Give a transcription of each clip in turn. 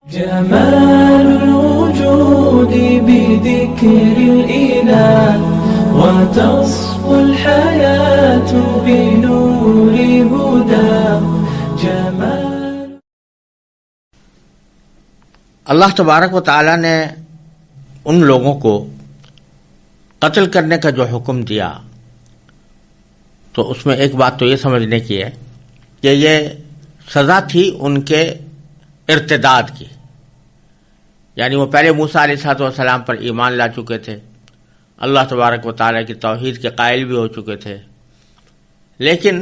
جمال الوجود بذكر الإله وتصفو الحياة بنور هداه جمال. اللہ تبارک و تعالیٰ نے ان لوگوں کو قتل کرنے کا جو حکم دیا تو اس میں ایک بات تو یہ سمجھنے کی ہے کہ یہ سزا تھی ان کے ارتداد کی، یعنی وہ پہلے موسیٰ علیہ السلام پر ایمان لا چکے تھے، اللہ تبارک و تعالیٰ کی توحید کے قائل بھی ہو چکے تھے، لیکن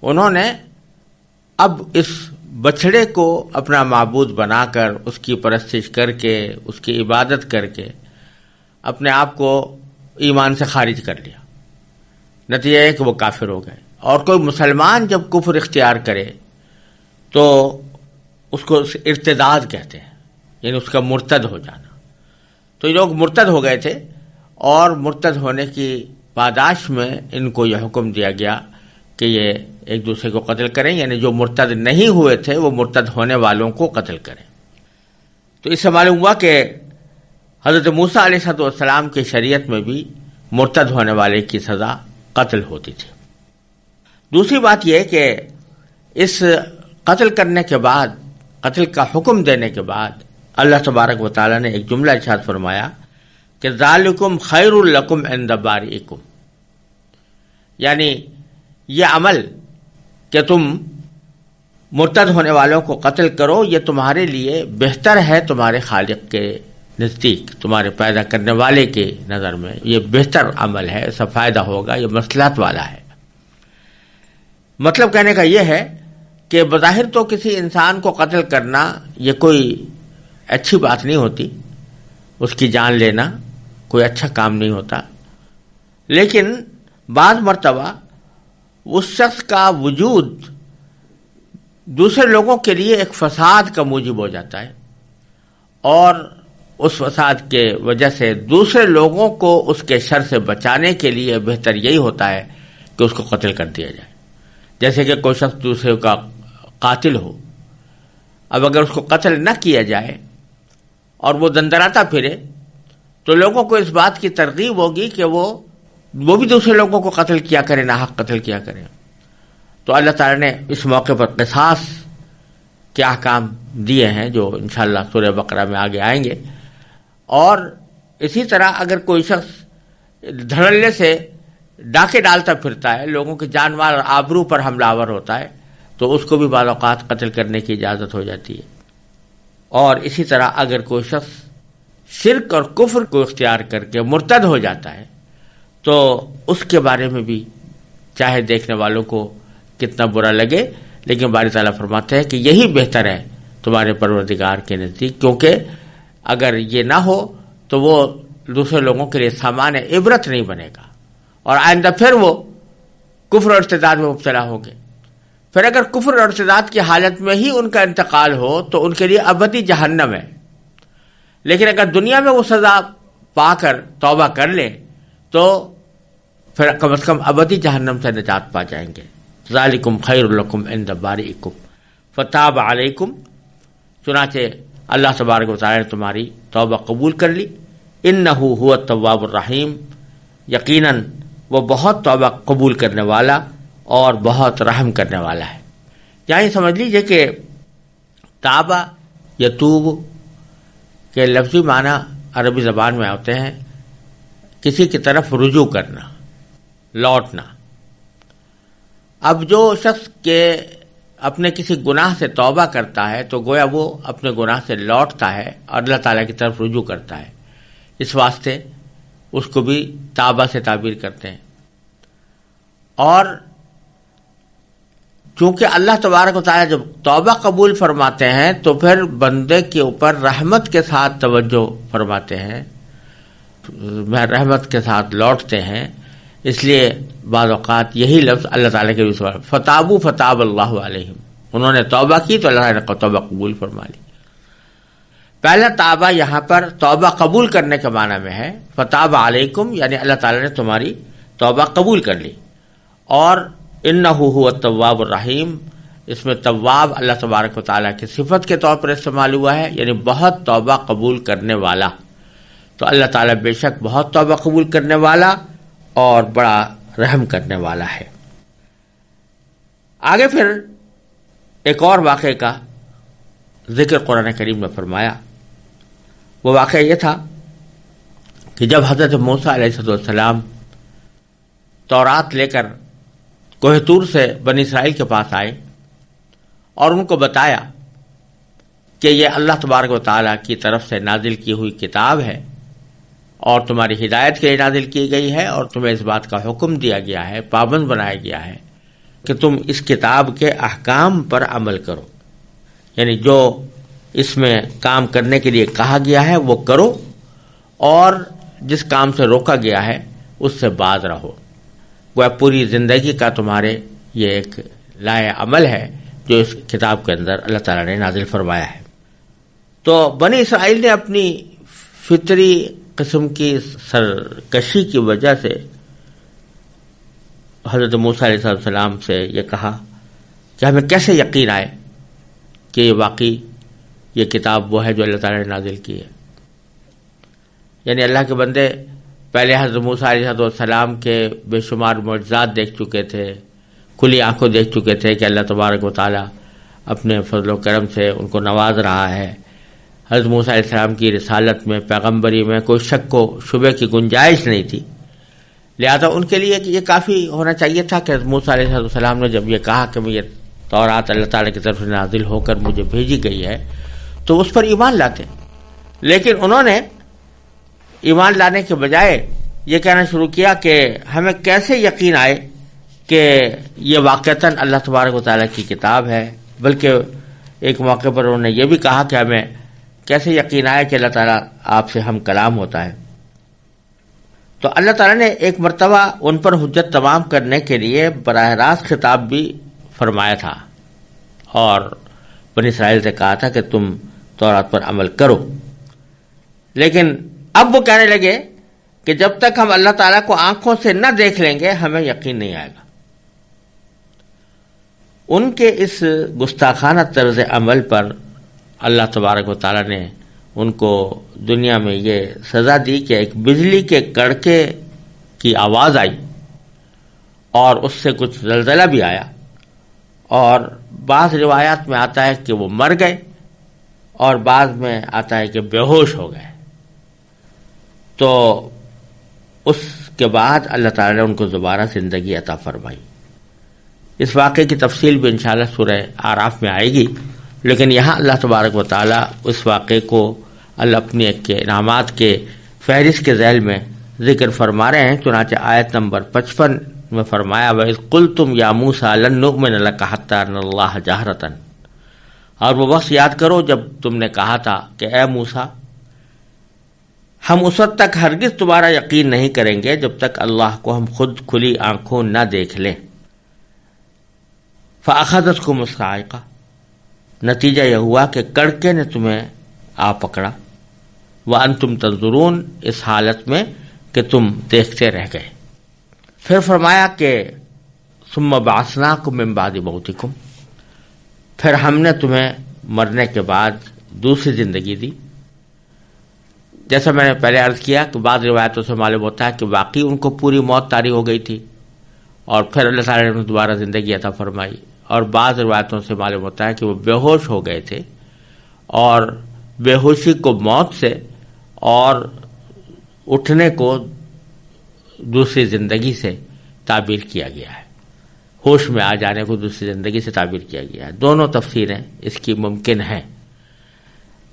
انہوں نے اب اس بچھڑے کو اپنا معبود بنا کر اس کی پرستش کر کے اس کی عبادت کر کے اپنے آپ کو ایمان سے خارج کر لیا. نتیجہ ہے کہ وہ کافر ہو گئے. اور کوئی مسلمان جب کفر اختیار کرے تو اس کو ارتداد کہتے ہیں، یعنی اس کا مرتد ہو جانا. تو یہ لوگ مرتد ہو گئے تھے اور مرتد ہونے کی پاداش میں ان کو یہ حکم دیا گیا کہ یہ ایک دوسرے کو قتل کریں، یعنی جو مرتد نہیں ہوئے تھے وہ مرتد ہونے والوں کو قتل کریں. تو اس سے معلوم ہوا کہ حضرت موسیٰ علیہ السلام کی شریعت میں بھی مرتد ہونے والے کی سزا قتل ہوتی تھی. دوسری بات یہ کہ اس قتل کرنے کے بعد، قتل کا حکم دینے کے بعد اللہ تبارک و تعالیٰ نے ایک جملہ ارشاد فرمایا کہ ذالکم خیر لکم عند بارئکم، یعنی یہ عمل کہ تم مرتد ہونے والوں کو قتل کرو یہ تمہارے لیے بہتر ہے تمہارے خالق کے نزدیک، تمہارے پیدا کرنے والے کے نظر میں یہ بہتر عمل ہے، اس سے فائدہ ہوگا، یہ مصلحت والا ہے. مطلب کہنے کا یہ ہے کہ بظاہر تو کسی انسان کو قتل کرنا یہ کوئی اچھی بات نہیں ہوتی، اس کی جان لینا کوئی اچھا کام نہیں ہوتا، لیکن بعض مرتبہ اس شخص کا وجود دوسرے لوگوں کے لیے ایک فساد کا موجب ہو جاتا ہے، اور اس فساد کے وجہ سے دوسرے لوگوں کو اس کے شر سے بچانے کے لیے بہتر یہی ہوتا ہے کہ اس کو قتل کر دیا جائے. جیسے کہ کوئی شخص دوسرے کا قاتل ہو، اب اگر اس کو قتل نہ کیا جائے اور وہ دندراتا پھرے تو لوگوں کو اس بات کی ترغیب ہوگی کہ وہ بھی دوسرے لوگوں کو قتل کیا کریں، ناحق قتل کیا کریں. تو اللہ تعالیٰ نے اس موقع پر قصاص کے احکام دیے ہیں جو انشاءاللہ سورہ بقرہ میں آگے آئیں گے. اور اسی طرح اگر کوئی شخص دھڑلے سے ڈاکے ڈالتا پھرتا ہے، لوگوں کے جان مال اور آبرو پر حملہ آور ہوتا ہے، تو اس کو بھی بعض اوقات قتل کرنے کی اجازت ہو جاتی ہے. اور اسی طرح اگر کوئی شخص شرک اور کفر کو اختیار کر کے مرتد ہو جاتا ہے تو اس کے بارے میں بھی چاہے دیکھنے والوں کو کتنا برا لگے، لیکن باری تعالیٰ فرماتے ہیں کہ یہی بہتر ہے تمہارے پروردگار کے نزدیک، کیونکہ اگر یہ نہ ہو تو وہ دوسرے لوگوں کے لیے سامان عبرت نہیں بنے گا، اور آئندہ پھر وہ کفر اور ارتداد میں مبتلا ہوں گے. پھر اگر کفر اور ارتداد کی حالت میں ہی ان کا انتقال ہو تو ان کے لیے ابدی جہنم ہے، لیکن اگر دنیا میں وہ سزا پا کر توبہ کر لیں تو پھر کم از کم ابدی جہنم سے نجات پا جائیں گے. ذالکم خیر لکم عند بارئکم فتاب علیکم، چنانچہ اللہ تبارک و تعالی نے تمہاری توبہ قبول کر لی. انہ هو التواب الرحیم، یقیناً وہ بہت توبہ قبول کرنے والا اور بہت رحم کرنے والا ہے. یعنی سمجھ لیجئے کہ تابہ یتوب کے لفظی معنی عربی زبان میں ہوتے ہیں کسی کی طرف رجوع کرنا، لوٹنا. اب جو شخص کے اپنے کسی گناہ سے توبہ کرتا ہے تو گویا وہ اپنے گناہ سے لوٹتا ہے اور اللہ تعالیٰ کی طرف رجوع کرتا ہے، اس واسطے اس کو بھی تابہ سے تعبیر کرتے ہیں. اور چونکہ اللہ تبارک و تعالیٰ جب توبہ قبول فرماتے ہیں تو پھر بندے کے اوپر رحمت کے ساتھ توجہ فرماتے ہیں، رحمت کے ساتھ لوٹتے ہیں. اس لیے بعض اوقات یہی لفظ اللہ تعالیٰ کے بھی فتابو فتاب اللہ علیہم، انہوں نے توبہ کی تو اللہ تعالیٰ نے توبہ قبول فرما لی. پہلا توبہ یہاں پر توبہ قبول کرنے کے معنی میں ہے، فتاب علیکم یعنی اللہ تعالیٰ نے تمہاری توبہ قبول کر لی. اور انہ هو التواب الرحیم، اس میں تواب اللہ تبارک و تعالیٰ کی صفت کے طور پر استعمال ہوا ہے، یعنی بہت توبہ قبول کرنے والا. تو اللہ تعالیٰ بے شک بہت توبہ قبول کرنے والا اور بڑا رحم کرنے والا ہے. آگے پھر ایک اور واقعے کا ذکر قرآن کریم میں فرمایا. وہ واقعہ یہ تھا کہ جب حضرت موسیٰ علیہ السلام تورات لے کر کوہ طور سے بنی اسرائیل کے پاس آئے اور ان کو بتایا کہ یہ اللہ تبارک و تعالیٰ کی طرف سے نازل کی ہوئی کتاب ہے اور تمہاری ہدایت کے لیے نازل کی گئی ہے، اور تمہیں اس بات کا حکم دیا گیا ہے، پابند بنایا گیا ہے کہ تم اس کتاب کے احکام پر عمل کرو، یعنی جو اس میں کام کرنے کے لیے کہا گیا ہے وہ کرو، اور جس کام سے روکا گیا ہے اس سے باز رہو. وہ پوری زندگی کا تمہارے یہ ایک لائحہ عمل ہے جو اس کتاب کے اندر اللہ تعالیٰ نے نازل فرمایا ہے. تو بنی اسرائیل نے اپنی فطری قسم کی سرکشی کی وجہ سے حضرت موسیٰ علیہ السلام سے یہ کہا کہ ہمیں کیسے یقین آئے کہ یہ واقعی یہ کتاب وہ ہے جو اللہ تعالیٰ نے نازل کی ہے. یعنی اللہ کے بندے پہلے حضرت موسیٰ علیہ السلام کے بے شمار معجزات دیکھ چکے تھے، کھلی آنکھوں دیکھ چکے تھے کہ اللہ تبارک و تعالیٰ اپنے فضل و کرم سے ان کو نواز رہا ہے. حضرت موسیٰ علیہ السلام کی رسالت میں، پیغمبری میں کوئی شک و شبہ کی گنجائش نہیں تھی. لہذا ان کے لیے یہ کافی ہونا چاہیے تھا کہ حضرت موسیٰ علیہ السلام نے جب یہ کہا کہ یہ تورات اللہ تعالیٰ کی طرف سے نازل ہو کر مجھے بھیجی گئی ہے تو اس پر ایمان لاتے. لیکن انہوں نے ایمان لانے کے بجائے یہ کہنا شروع کیا کہ ہمیں کیسے یقین آئے کہ یہ واقعتاً اللہ تبارک و تعالیٰ کی کتاب ہے. بلکہ ایک موقع پر انہوں نے یہ بھی کہا کہ ہمیں کیسے یقین آئے کہ اللہ تعالیٰ آپ سے ہم کلام ہوتا ہے. تو اللہ تعالیٰ نے ایک مرتبہ ان پر حجت تمام کرنے کے لیے براہ راست خطاب بھی فرمایا تھا اور بنی اسرائیل سے کہا تھا کہ تم تورات پر عمل کرو. لیکن اب وہ کہنے لگے کہ جب تک ہم اللہ تعالیٰ کو آنکھوں سے نہ دیکھ لیں گے ہمیں یقین نہیں آئے گا. ان کے اس گستاخانہ طرز عمل پر اللہ تبارک و تعالیٰ نے ان کو دنیا میں یہ سزا دی کہ ایک بجلی کے کڑکے کی آواز آئی اور اس سے کچھ زلزلہ بھی آیا، اور بعض روایات میں آتا ہے کہ وہ مر گئے اور بعض میں آتا ہے کہ بے ہوش ہو گئے. تو اس کے بعد اللہ تعالیٰ نے ان کو دوبارہ زندگی عطا فرمائی. اس واقعے کی تفصیل بھی انشاءاللہ سورہ اعراف میں آئے گی، لیکن یہاں اللہ تبارک و تعالیٰ اس واقعے کو اللہ اپنی ایک انعامات کے فہرست کے ذیل میں ذکر فرما رہے ہیں. چنانچہ آیت نمبر 55 میں فرمایا وَإِذْ قُلْتُمْ يَا مُوسَىٰ لَن نُؤْمِنَ لَكَ حَتَّىٰ نَرَى اللَّهَ جَهْرَةً، اور وہ وقت یاد کرو جب تم نے کہا تھا کہ اے موسیٰ ہم اس وقت تک ہرگز تمہارا یقین نہیں کریں گے جب تک اللہ کو ہم خود کھلی آنکھوں نہ دیکھ لیں. فَأَخَذَتْكُمُ الصَّاعِقَةُ، نتیجہ یہ ہوا کہ کڑکے نے تمہیں آ پکڑا. وَأَنْتُمْ تَنظُرُونَ، اس حالت میں کہ تم دیکھتے رہ گئے. پھر فرمایا کہ ثُمَّ بَعَثْنَاكُم مِّن بَعْدِ مَوْتِكُمْ، پھر ہم نے تمہیں مرنے کے بعد دوسری زندگی دی. جیسا میں نے پہلے عرض کیا کہ بعض روایتوں سے معلوم ہوتا ہے کہ واقعی ان کو پوری موت طاری ہو گئی تھی اور پھر اللہ تعالیٰ نے دوبارہ زندگی عطا فرمائی، اور بعض روایتوں سے معلوم ہوتا ہے کہ وہ بے ہوش ہو گئے تھے اور بے ہوشی کو موت سے اور اٹھنے کو دوسری زندگی سے تعبیر کیا گیا ہے. ہوش میں آ جانے کو دوسری زندگی سے تعبیر کیا گیا ہے. دونوں تفسیریں اس کی ممکن ہیں.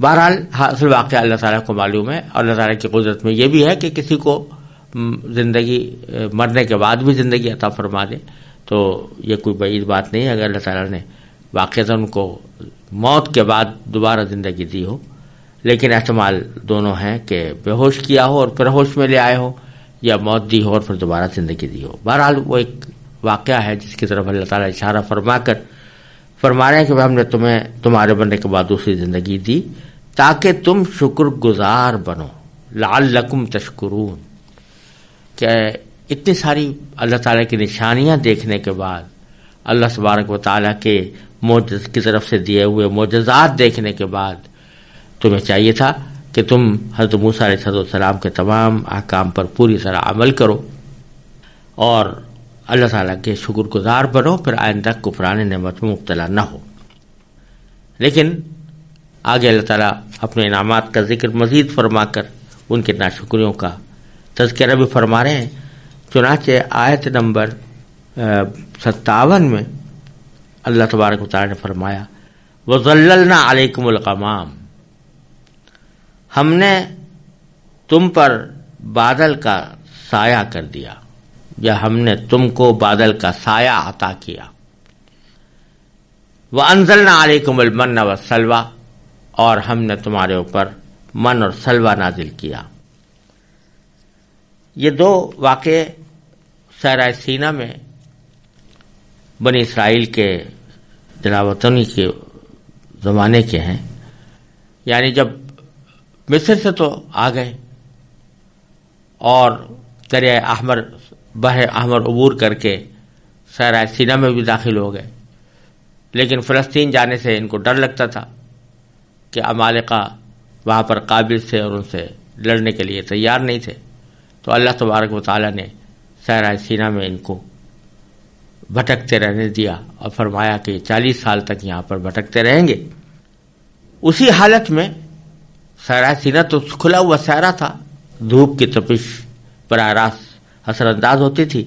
بہرحال حاصل واقعہ اللہ تعالیٰ کو معلوم ہے، اور اللہ تعالیٰ کی قدرت میں یہ بھی ہے کہ کسی کو زندگی مرنے کے بعد بھی زندگی عطا فرما دے. تو یہ کوئی بعید بات نہیں ہے اگر اللہ تعالیٰ نے واقعتاً ان کو موت کے بعد دوبارہ زندگی دی ہو. لیکن احتمال دونوں ہیں کہ بے ہوش کیا ہو اور پھر ہوش میں لے آئے ہو، یا موت دی ہو اور پھر دوبارہ زندگی دی ہو. بہرحال وہ ایک واقعہ ہے جس کی طرف اللہ تعالیٰ اشارہ فرما کر فرما رہے ہیں کہ ہم نے تمہیں تمہارے بننے کے بعد دوسری زندگی دی تاکہ تم شکر گزار بنو، لعلکم تشکرون. کہ اتنی ساری اللہ تعالیٰ کی نشانیاں دیکھنے کے بعد، اللہ تبارک و تعالیٰ کے معجز کی طرف سے دیے ہوئے معجزات دیکھنے کے بعد تمہیں چاہیے تھا کہ تم حضرت موسیٰ علیہ السلام کے تمام احکام پر پوری طرح عمل کرو اور اللہ تعالیٰ کے شکر گزار بنو، پھر آئندہ کفران نعمت میں مبتلا نہ ہو۔ لیکن آگے اللہ تعالیٰ اپنے انعامات کا ذکر مزید فرما کر ان کے ناشکریوں کا تذکرہ بھی فرما رہے ہیں۔ چنانچہ آیت نمبر 57 میں اللہ تبارک و تعالیٰ نے فرمایا وَظَلَّلْنَا عَلَيْكُمُ الْغَمَامَ، ہم نے تم پر بادل کا سایہ کر دیا، یا ہم نے تم کو بادل کا سایہ عطا کیا۔ وَأَنزَلْنَا عَلَيْكُمُ الْمَنَّ وَالسَّلْوَىٰ، اور ہم نے تمہارے اوپر من اور سلوہ نازل کیا۔ یہ دو واقعے صحرائے سینا میں بنی اسرائیل کے جلاوطنی کے زمانے کے ہیں، یعنی جب مصر سے تو آ گئے اور دریائے احمر بحر احمر عبور کر کے صحرائے سینا میں بھی داخل ہو گئے، لیکن فلسطین جانے سے ان کو ڈر لگتا تھا کہ عمالقہ وہاں پر قابل تھے اور ان سے لڑنے کے لیے تیار نہیں تھے۔ تو اللہ تبارک و تعالیٰ نے صحرائے سینا میں ان کو بھٹکتے رہنے دیا اور فرمایا کہ 40 سال تک یہاں پر بھٹکتے رہیں گے۔ اسی حالت میں صحرائے سینا تو کھلا ہوا صحرا تھا، دھوپ کی تپش براہ راست اثر انداز ہوتی تھی،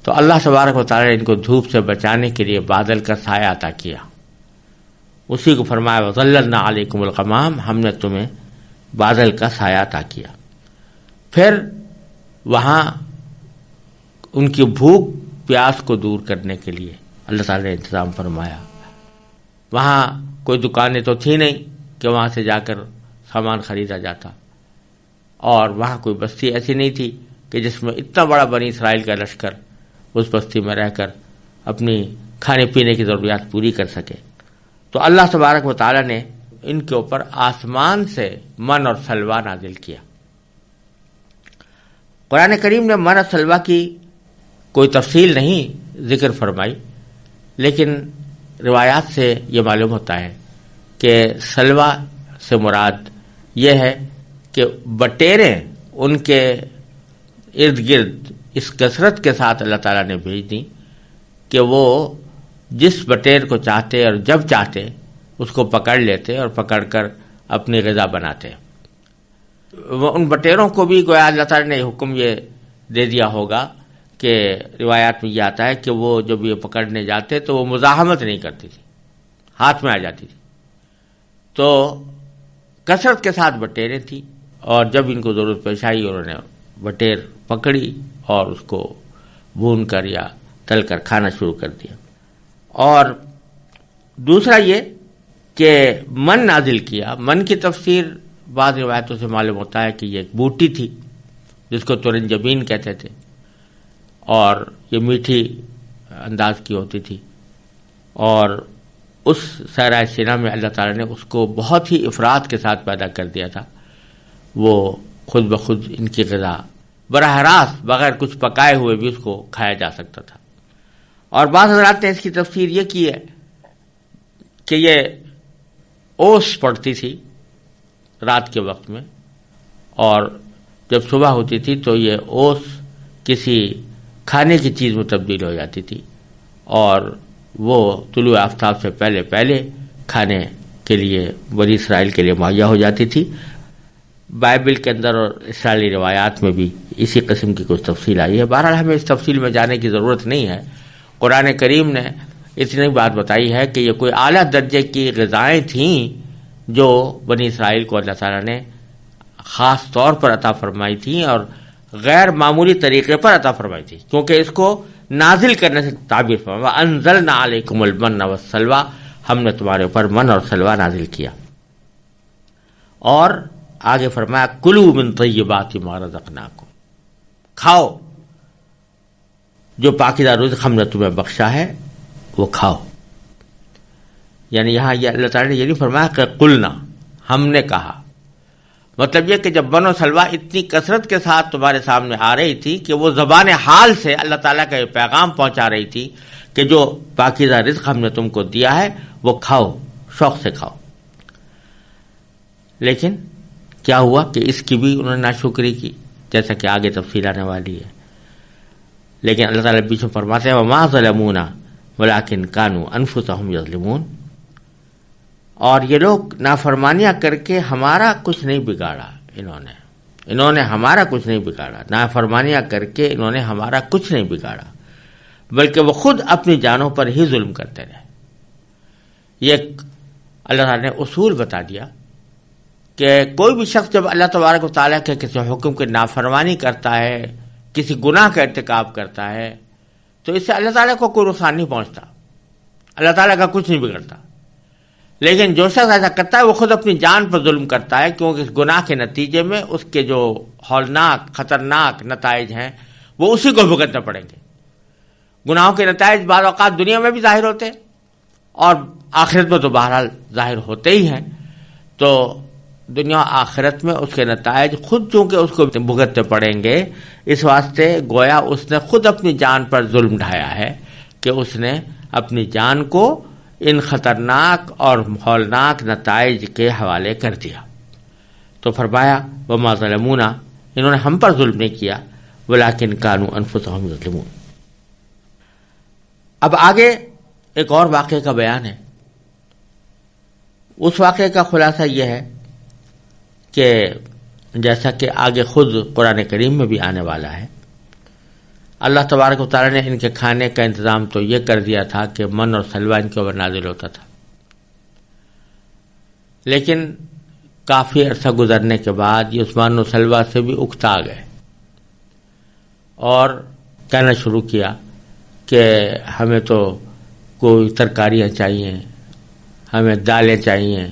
تو اللہ تبارک و تعالیٰ نے ان کو دھوپ سے بچانے کے لیے بادل کا سایہ عطا کیا۔ اسی کو فرمایا وَظَلَّلْنَا عَلَيْكُمُ الْغَمَامَ، ہم نے تمہیں بادل کا سایہ عطا کیا۔ پھر وہاں ان کی بھوک پیاس کو دور کرنے کے لیے اللہ تعالیٰ نے انتظام فرمایا۔ وہاں کوئی دکانیں تو تھی نہیں کہ وہاں سے جا کر سامان خریدا جاتا، اور وہاں کوئی بستی ایسی نہیں تھی کہ جس میں اتنا بڑا بنی اسرائیل کا لشکر اس بستی میں رہ کر اپنی کھانے پینے کی ضروریات پوری کر سکے۔ تو اللہ تبارک و تعالیٰ نے ان کے اوپر آسمان سے من اور سلوہ نازل کیا۔ قرآن کریم نے من اور سلوہ کی کوئی تفصیل نہیں ذکر فرمائی، لیکن روایات سے یہ معلوم ہوتا ہے کہ سلوہ سے مراد یہ ہے کہ بٹیریں ان کے ارد گرد اس کثرت کے ساتھ اللہ تعالیٰ نے بھیج دیں کہ وہ جس بٹیر کو چاہتے اور جب چاہتے اس کو پکڑ لیتے اور پکڑ کر اپنی غذا بناتے۔ ان بٹیروں کو بھی گویا اللہ تعالیٰ نے حکم یہ دے دیا ہوگا کہ روایات میں یہ آتا ہے کہ وہ جب یہ پکڑنے جاتے تو وہ مزاحمت نہیں کرتی تھی، ہاتھ میں آ جاتی تھی۔ تو کثرت کے ساتھ بٹیریں تھیں، اور جب ان کو ضرورت پیش آئی انہوں نے بٹیر پکڑی اور اس کو بھون کر یا تل کر کھانا شروع کر دیا۔ اور دوسرا یہ کہ من نازل کیا۔ من کی تفسیر بعض روایتوں سے معلوم ہوتا ہے کہ یہ ایک بوٹی تھی جس کو ترنجبین کہتے تھے، اور یہ میٹھی انداز کی ہوتی تھی، اور اس صحرائے سینا میں اللہ تعالیٰ نے اس کو بہت ہی افراد کے ساتھ پیدا کر دیا تھا۔ وہ خود بخود ان کی غذا براہ راست بغیر کچھ پکائے ہوئے بھی اس کو کھایا جا سکتا تھا۔ اور بعض حضرات نے اس کی تفسیر یہ کی ہے کہ یہ اوس پڑتی تھی رات کے وقت میں، اور جب صبح ہوتی تھی تو یہ اوس کسی کھانے کی چیز میں تبدیل ہو جاتی تھی، اور وہ طلوع آفتاب سے پہلے پہلے کھانے کے لیے بنی اسرائیل کے لیے مہیا ہو جاتی تھی۔ بائبل کے اندر اور اسرائیلی روایات میں بھی اسی قسم کی کچھ تفصیل آئی ہے۔ بہرحال ہمیں اس تفصیل میں جانے کی ضرورت نہیں ہے۔ قرآن کریم نے اتنی بات بتائی ہے کہ یہ کوئی اعلیٰ درجے کی غذائیں تھیں جو بنی اسرائیل کو اللہ تعالیٰ نے خاص طور پر عطا فرمائی تھیں اور غیر معمولی طریقے پر عطا فرمائی تھی، کیونکہ اس کو نازل کرنے سے تعبیر فرمایا وَأَنزَلْنَا عَلَيْكُمُ الْمَنَّ وَالسَّلْوَىٰ، ہم نے تمہارے اوپر من اور سلوہ نازل کیا۔ اور آگے فرمایا کُلُوا مِن طَیِّبَاتِ مَا رَزَقْنَاکُمْ، کھاؤ جو پاکیزہ رزق ہم نے تمہیں بخشا ہے وہ کھاؤ۔ یعنی یہاں یہ اللہ تعالیٰ نے یہ نہیں فرمایا کہ قلنا، ہم نے کہا، مطلب یہ کہ جب بنو سلوہ اتنی کثرت کے ساتھ تمہارے سامنے آ رہی تھی کہ وہ زبان حال سے اللہ تعالیٰ کا یہ پیغام پہنچا رہی تھی کہ جو پاکیزہ رزق ہم نے تم کو دیا ہے وہ کھاؤ، شوق سے کھاؤ. لیکن کیا ہوا کہ اس کی بھی انہوں نے ناشکری کی، جیسا کہ آگے تفصیل آنے والی ہے. لیکن اللہ تعالیٰ بیچ میں فرماتے ہیں وَمَا ظَلَمُونَا وَلَٰكِن كَانُوا أَنفُسَهُمْ يَظْلِمُونَ. اور یہ لوگ نافرمانیاں کر کے ہمارا کچھ نہیں بگاڑا. انہوں نے ہمارا کچھ نہیں بگاڑا. نافرمانیاں کر کے انہوں نے ہمارا کچھ نہیں بگاڑا، بلکہ وہ خود اپنی جانوں پر ہی ظلم کرتے رہے. یہ اللہ تعالیٰ نے اصول بتا دیا کہ کوئی بھی شخص جب اللہ تبارک و تعالیٰ کے کسی حکم کی نافرمانی کرتا ہے، کسی گناہ کا ارتکاب کرتا ہے، تو اس سے اللہ تعالیٰ کو کوئی نقصان نہیں پہنچتا، اللہ تعالیٰ کا کچھ نہیں بگڑتا. لیکن جو شخص ایسا کرتا ہے وہ خود اپنی جان پر ظلم کرتا ہے، کیونکہ اس گناہ کے نتیجے میں اس کے جو ہولناک خطرناک نتائج ہیں وہ اسی کو بھگتنے پڑیں گے. گناہوں کے نتائج بعض اوقات دنیا میں بھی ظاہر ہوتے ہیں اور آخرت میں تو بہرحال ظاہر ہوتے ہی ہیں. تو دنیا آخرت میں اس کے نتائج خود چونکہ اس کو بھگتنے پڑیں گے، اس واسطے گویا اس نے خود اپنی جان پر ظلم ڈھایا ہے کہ اس نے اپنی جان کو ان خطرناک اور ہولناک نتائج کے حوالے کر دیا. تو فرمایا وَمَا ظَلَمُونَا، انہوں نے ہم پر ظلم نہیں کیا، وَلَٰكِن كَانُوا أَنفُسَهُمْ يَظْلِمُونَ. اب آگے ایک اور واقعے کا بیان ہے. اس واقعے کا خلاصہ یہ ہے کہ جیسا کہ آگے خود قرآن کریم میں بھی آنے والا ہے، اللہ تبارک و تعالیٰ نے ان کے کھانے کا انتظام تو یہ کر دیا تھا کہ من اور سلوہ ان کے اوپر نازل ہوتا تھا. لیکن کافی عرصہ گزرنے کے بعد یہ عثمان و سلوہ سے بھی اکتا گئے اور کہنا شروع کیا کہ ہمیں تو کوئی ترکاریاں چاہیے، ہمیں دالیں چاہیے،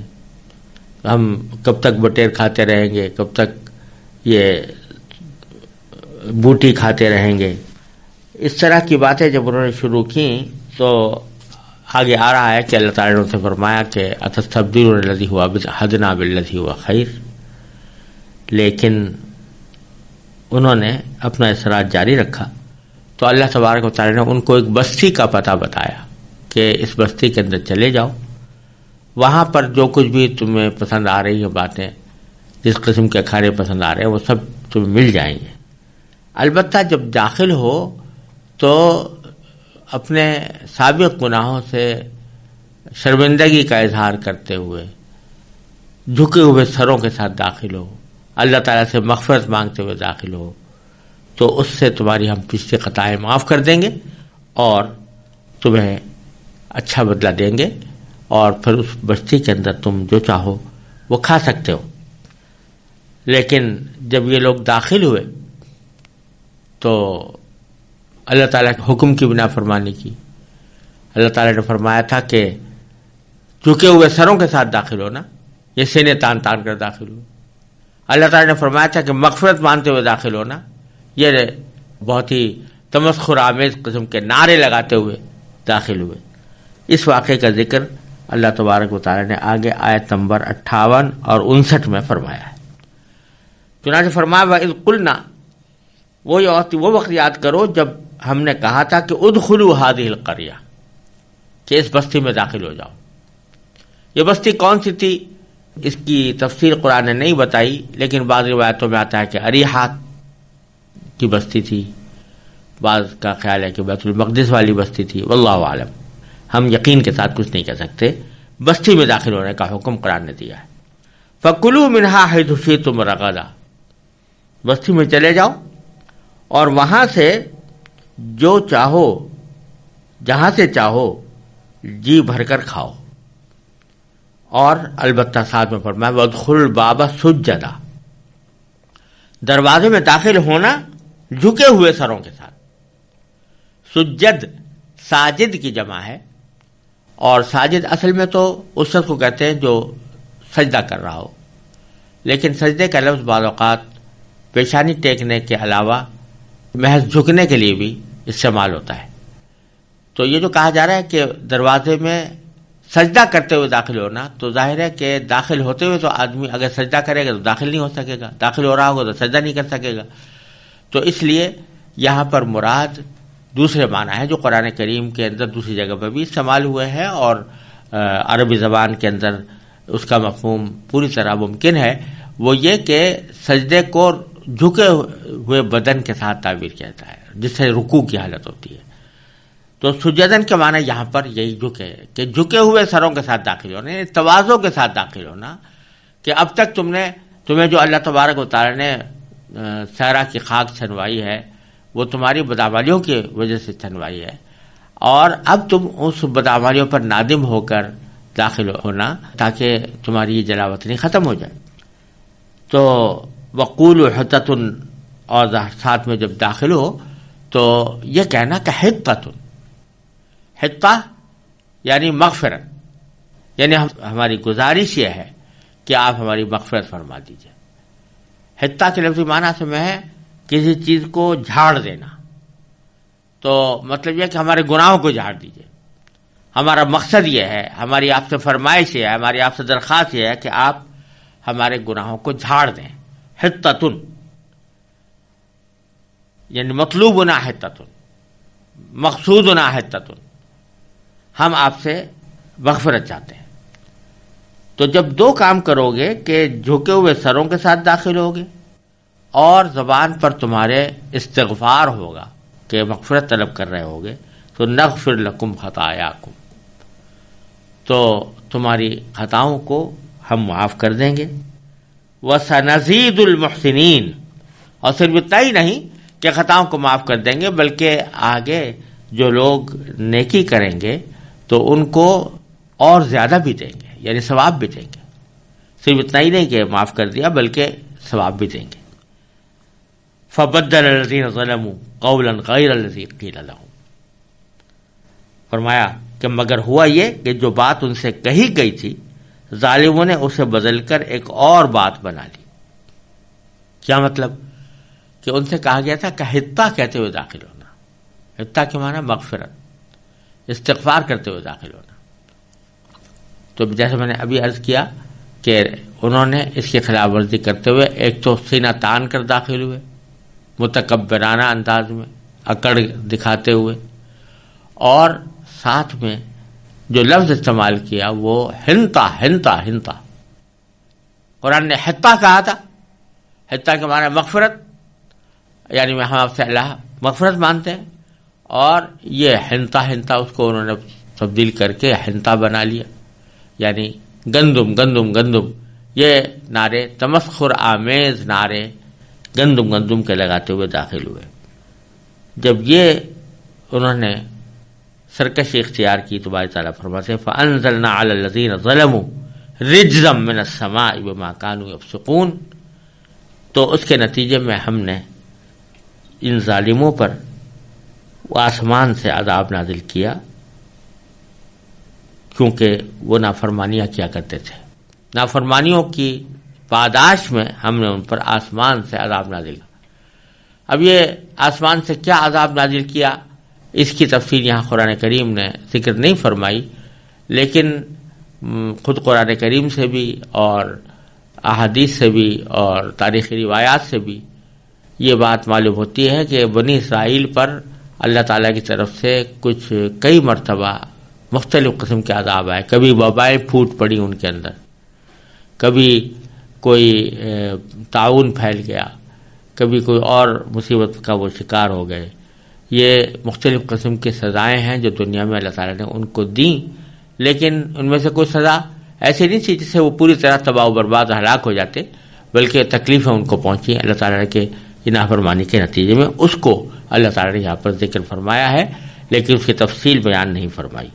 ہم کب تک بٹیر کھاتے رہیں گے، کب تک یہ بوٹی کھاتے رہیں گے. اس طرح کی باتیں جب انہوں نے شروع کی تو آگے آ رہا ہے کہ اللہ تعالیٰ نے ان سے فرمایا کہ اتستبدلون الذی هو ادنی بالذی هو خیر. لیکن انہوں نے اپنا اصرار جاری رکھا تو اللہ تبارک و تعالیٰ نے ان کو ایک بستی کا پتہ بتایا کہ اس بستی کے اندر چلے جاؤ، وہاں پر جو کچھ بھی تمہیں پسند آ رہی ہیں باتیں، جس قسم کے کھانے پسند آ رہے ہیں وہ سب تمہیں مل جائیں گے. البتہ جب داخل ہو تو اپنے سابق گناہوں سے شرمندگی کا اظہار کرتے ہوئے جھکے ہوئے سروں کے ساتھ داخل ہو، اللہ تعالیٰ سے مغفرت مانگتے ہوئے داخل ہو، تو اس سے تمہاری ہم پچھلی خطائیں معاف کر دیں گے اور تمہیں اچھا بدلہ دیں گے، اور پھر اس بستی کے اندر تم جو چاہو وہ کھا سکتے ہو. لیکن جب یہ لوگ داخل ہوئے تو اللہ تعالیٰ کے حکم کی بنا فرمانی کی. اللہ تعالیٰ نے فرمایا تھا کہ جھکے ہوئے سروں کے ساتھ داخل ہونا، یہ سینے تان تان کر داخل ہو. اللہ تعالیٰ نے فرمایا تھا کہ مغفرت مانتے ہوئے داخل ہونا، یہ بہت ہی تمسخر آمیز قسم کے نعرے لگاتے ہوئے داخل ہوئے. اس واقعے کا ذکر اللہ تبارک و تعالیٰ نے آگے آیت نمبر 58 اور 59 میں فرمایا ہے. چنانچہ فرمایا وَإِذْ قُلْنَا، وہ وقت یاد کرو جب ہم نے کہا تھا کہ ادخلوا هذه القرية، کہ اس بستی میں داخل ہو جاؤ. یہ بستی کون سی تھی اس کی تفصیل قرآن نے نہیں بتائی، لیکن بعض روایتوں میں آتا ہے کہ اریحا کی بستی تھی، بعض کا خیال ہے کہ بیت المقدس والی بستی تھی، واللہ عالم، ہم یقین کے ساتھ کچھ نہیں کہہ سکتے. بستی میں داخل ہونے کا حکم قرآن نے دیا ہے. فَكُلُوا مِنْهَا حَيْثُ شِئْتُمْ رَغَدًا، بستی میں چلے جاؤ اور وہاں سے جو چاہو، جہاں سے چاہو جی بھر کر کھاؤ. اور البتہ ساتھ میں فرمایا وَادْخُلُوا الْبَابَ سُجَّدًا، دروازے میں داخل ہونا جھکے ہوئے سروں کے ساتھ. سجد ساجد کی جمع ہے، اور ساجد اصل میں تو اس شخص کو کہتے ہیں جو سجدہ کر رہا ہو، لیکن سجدے کا لفظ بعض اوقات پیشانی ٹیکنے کے علاوہ محض جھکنے کے لیے بھی استعمال ہوتا ہے. تو یہ جو کہا جا رہا ہے کہ دروازے میں سجدہ کرتے ہوئے داخل ہونا، تو ظاہر ہے کہ داخل ہوتے ہوئے تو آدمی اگر سجدہ کرے گا تو داخل نہیں ہو سکے گا، داخل ہو رہا ہوگا تو سجدہ نہیں کر سکے گا. تو اس لیے یہاں پر مراد دوسرے معنی ہیں جو قرآن کریم کے اندر دوسری جگہ پر بھی استعمال ہوئے ہیں اور عربی زبان کے اندر اس کا مفہوم پوری طرح ممکن ہے، وہ یہ کہ سجدے کو جھکے ہوئے بدن کے ساتھ تعبیر کیا جاتا ہے، جس سے رکوع کی حالت ہوتی ہے. تو سجدن کے معنی یہاں پر یہی جھکے، کہ جھکے ہوئے سروں کے ساتھ داخل ہونا، یعنی تواضع کے ساتھ داخل ہونا، کہ اب تک تمہیں جو اللہ تبارک و تعالی نے صحرا کی خاک چھنوائی ہے وہ تمہاری بدعمالیوں کی وجہ سے چھنوائی ہے، اور اب تم اس بدعمالیوں پر نادم ہو کر داخل ہونا تاکہ تمہاری یہ جلاوطنی ختم ہو جائے. تو وقولوا حطۃ، اور ساتھ میں جب داخل ہو تو یہ کہنا کہ حطۃ، حطہ یعنی مغفرت، یعنی ہماری گزارش یہ ہے کہ آپ ہماری مغفرت فرما دیجئے. حطہ کے لفظی معنی سے میں ہے کسی چیز کو جھاڑ دینا، تو مطلب یہ کہ ہمارے گناہوں کو جھاڑ دیجئے. ہمارا مقصد یہ ہے، ہماری آپ سے فرمائش یہ ہے، ہماری آپ سے درخواست یہ ہے کہ آپ ہمارے گناہوں کو جھاڑ دیں. حطۃ یعنی مطلوبنا حطۃ، مقصودنا حطۃ، ہم آپ سے مغفرت چاہتے ہیں. تو جب دو کام کرو گے کہ جھکے ہوئے سروں کے ساتھ داخل ہوگے اور زبان پر تمہارے استغفار ہوگا کہ مغفرت طلب کر رہے ہوگے، تو نغفر لکم خطایاکم، تو تمہاری خطاؤں کو ہم معاف کر دیں گے. وَسَنَزِيدُ الْمُحْسِنِينَ، اور صرف اتنا ہی نہیں کہ خطاؤں کو معاف کر دیں گے، بلکہ آگے جو لوگ نیکی کریں گے تو ان کو اور زیادہ بھی دیں گے، یعنی ثواب بھی دیں گے. صرف اتنا ہی نہیں کہ معاف کر دیا بلکہ ثواب بھی دیں گے. فَبَدَّلَ الَّذِينَ ظَلَمُوا قَوْلًا غَيْرَ الَّذِي قِيلَ لَهُمْ، فرمایا کہ مگر ہوا یہ کہ جو بات ان سے کہی گئی تھی ظالموں نے اسے بدل کر ایک اور بات بنا لی. کیا مطلب؟ کہ ان سے کہا گیا تھا کہ حطہ کہتے ہوئے داخل ہونا. حطہ کے معنی مغفرت، استغفار کرتے ہوئے داخل ہونا. تو جیسے میں نے ابھی عرض کیا کہ انہوں نے اس کی خلاف ورزی کرتے ہوئے ایک تو سینہ تان کر داخل ہوئے متکبرانہ انداز میں، اکڑ دکھاتے ہوئے، اور ساتھ میں جو لفظ استعمال کیا وہ ہنتا ہنتا ہنتا. قرآن نے حطہ کہا تھا، حطہ کے معنی مغفرت، یعنی ہم آپ سے اللہ مغفرت مانتے ہیں، اور یہ ہنتا ہنتا اس کو انہوں نے تبدیل کر کے ہنتا بنا لیا، یعنی گندم گندم گندم. یہ نعرے تمسخر آمیز نعرے گندم گندم کے لگاتے ہوئے داخل ہوئے. جب یہ انہوں نے سرکشی اختیار کی تو باری تعالیٰ فرماتے ہیں فَأَنزَلْنَا عَلَى الَّذِينَ ظَلَمُوا رِجْزًا مِّنَ السَّمَاءِ بِمَا كَانُوا يَفْسُقُونَ، تو اس کے نتیجے میں ہم نے ان ظالموں پر آسمان سے عذاب نازل کیا، کیونکہ وہ نافرمانیاں کیا کرتے تھے. نافرمانیوں کی پاداش میں ہم نے ان پر آسمان سے عذاب نازل کیا. اب یہ آسمان سے کیا عذاب نازل کیا، اس کی تفصیل یہاں قرآن کریم نے ذکر نہیں فرمائی، لیکن خود قرآن کریم سے بھی اور احادیث سے بھی اور تاریخی روایات سے بھی یہ بات معلوم ہوتی ہے کہ بنی اسرائیل پر اللہ تعالیٰ کی طرف سے کئی مرتبہ مختلف قسم کے عذاب آئے. کبھی وبائیں پھوٹ پڑی ان کے اندر، کبھی کوئی طاعون پھیل گیا، کبھی کوئی اور مصیبت کا وہ شکار ہو گئے. یہ مختلف قسم کی سزائیں ہیں جو دنیا میں اللہ تعالیٰ نے ان کو دیں، لیکن ان میں سے کوئی سزا ایسی نہیں تھی جس سے وہ پوری طرح تباہ و برباد ہلاک ہو جاتے، بلکہ تکلیفیں ان کو پہنچی اللہ تعالیٰ کے نافرمانی کے نتیجے میں. اس کو اللہ تعالیٰ نے یہاں پر ذکر فرمایا ہے، لیکن اس کی تفصیل بیان نہیں فرمائی.